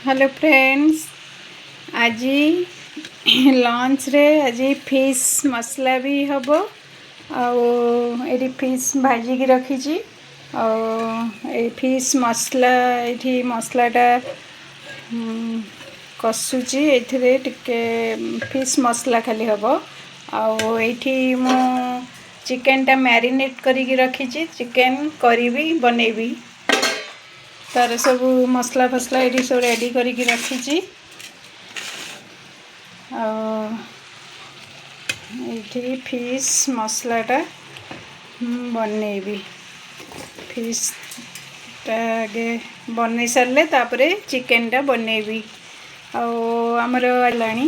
Hello friends, आज lunch रे आज फिश मसला भी हम आउ फिश भाजी की रखी फिश मसला ये मसलाटा कसुची ये टिके फिश मसला खाली हम आठी मु चिकेनटा मैरिनेट करी रखी चिकेन करी भी बनैबी तार सब मसला फसला ये सब रेडी करके रखी ये फिश मसलाटा बनैबी फिशटा आगे बन सारे तापरे चिकेनटा बनैबी आमर आलानी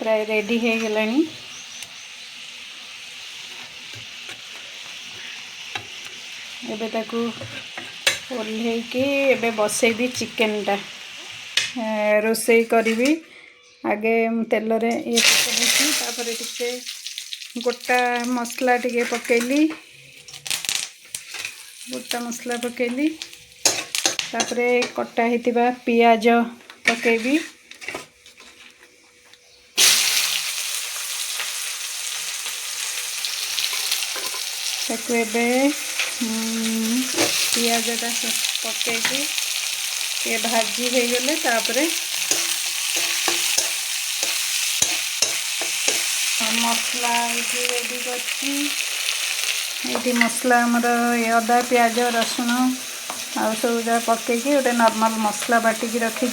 प्राय रेडी हो गलानी। एबे ताकू ओल्हेकी एबे बसैबी चिकेनटा रोसई करी आगे तेल रे ये पकई तापर टिके गोटा मसला टिके पकेली गोटा मसला पकेली तापर कटा हितिबा पियाज पकेबी ताकू एबे पियाजटा पकईकी ये भाजी हो गले तापरे मसला रेडी कर मसला आमर अदा प्याज रसुण आ सब जगह पकईकी गोटे नॉर्मल मसला बाटिकी रखी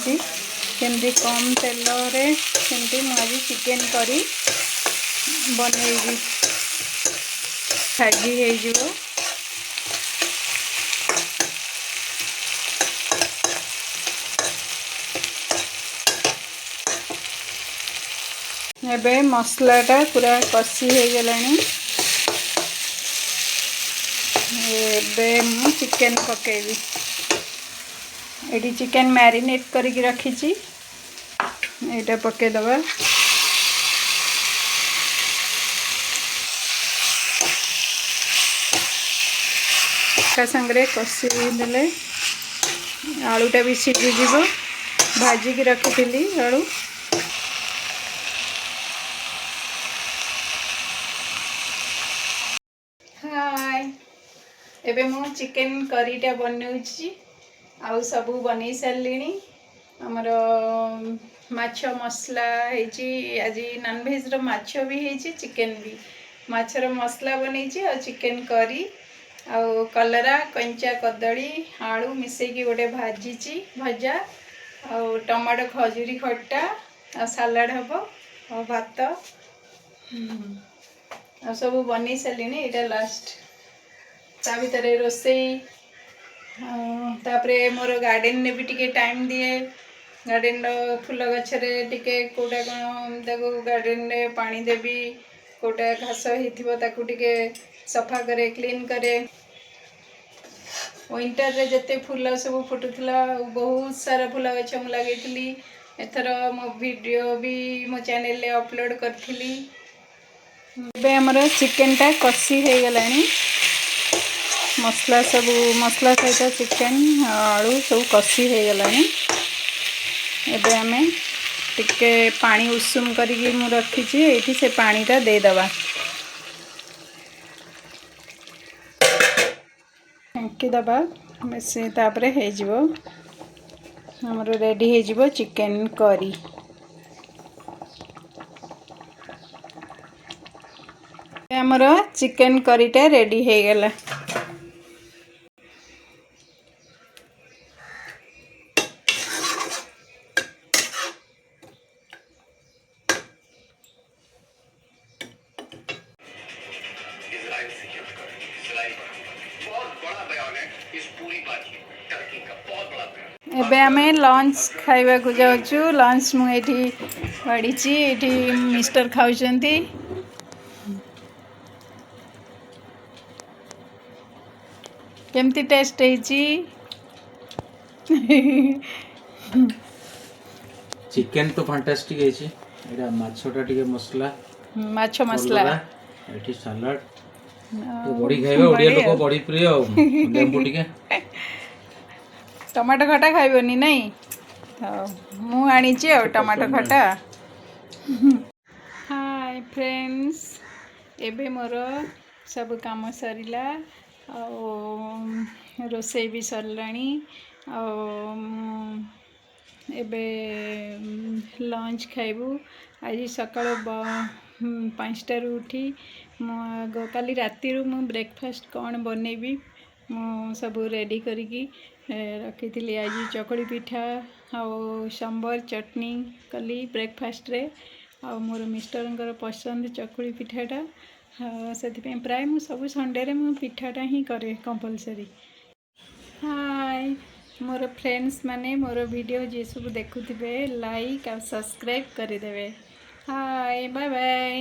केमती कम तेल रे केमती मुझे चिकेन करी बनैबी भाजी हो एबे मसलाटा पूरा कसी हो गलानी। एबे मु चिकेन पकेबी एडी चिकेन मैरिनेट करके रखी एटा पके दबा का संगरे कसी देले आलूटा भी सीझी जीवो भाजी की रखी आलू हाय एबे मु चिकेन करीटा बनौची आउ सब बनै सारलिनी हमर माछ मसला हेची आज नॉनवेज रो माछ भी हेची चिकेन भी माछर मसला बनैची और चिकेन करी आउ कलरा कंचा कदली आलू मिसेकी गोटे भाजीची भजा आउ टमाटो खजूरी खट्टा आ सलाड हबो और भात आ सब बनै सारलिनी एटा लास्ट ता भीतर रोसई तापरे मोर गार्डन ने भी टिके टाइम दिए गार्डन फूल गछरे टिके कोटा कौन ताको गार्डन रे पानी देवी कोटा घास हिथिबो ताको टिके सफा करे क्लीन करे विंटर रे जते फूल सब फुटुला बहुत सारा फूल गछ मु लगेली एथर मो वीडियो भी मो चैनल रे अपलोड करथिली। एबे हमर चिकेनटा कसी हो गलानी मसला सब मसला सहित चिकेन आलू सब कसी हो गलानी। एबे हमें टिके पानी उषुम करी मु रखी ये से पानीटा दे दबा फेंकी दबा से तापरे हे जिवो हमर रेडी हे जिवो चिकेन करी। हमर चिकेन करीटा रेडी हे गला। एबे हमें लंच खाइबा को जाउछु लंच मु एठी पड़ीची एठी मिस्टर खाउचंती केमती टेस्ट हेची चिकेन तो फैंटास्टिक हेची एटा माछटा टिके मसला माछ मसला एठी सलाड तो बड़ी खाइबा ओडिया लोक बड़ी प्रिय लेंबू टिके टमाटो खटा खाइबनी नहीं ମୁଁ ଆଣିଛି ଆଉ ଟମାଟୋ ଖଟା। ହାଏ ଫ୍ରେଣ୍ଡସ୍, ଏବେ ମୋର ସବୁ କାମ ସରିଲା ଆଉ ରୋଷେଇ ବି ସରିଲାଣି। ଆଉ ଏବେ ଲଞ୍ଚ ଖାଇବୁ। ଆଜି ସକାଳ 5ଟାରୁ ଉଠି ମୁଁ କାଲି ରାତିରୁ ମୁଁ ବ୍ରେକଫାଷ୍ଟ କ'ଣ ବନେଇବି ମୁଁ ସବୁ ରେଡ଼ି କରିକି ରଖିଥିଲି। ଆଜି ଚକୁଳି ପିଠା ଆଉ ସମ୍ବର ଚଟଣି କଲି ବ୍ରେକଫାଷ୍ଟରେ। ଆଉ ମୋର ମିଷ୍ଟରଙ୍କର ପସନ୍ଦ ଚକୁଳି ପିଠାଟା, ସେଥିପାଇଁ ପ୍ରାୟ ମୁଁ ସବୁ ସଣ୍ଡେରେ ମୁଁ ପିଠାଟା ହିଁ କରେ କମ୍ପଲସରି। ହାଏ ମୋର ଫ୍ରେଣ୍ଡସ୍ ମାନେ, ମୋର ଭିଡ଼ିଓ ଯିଏ ସବୁ ଦେଖୁଥିବେ ଲାଇକ୍ ଆଉ ସବସ୍କ୍ରାଇବ୍ କରିଦେବେ। ହାଏ ବାଏ ବାଏ।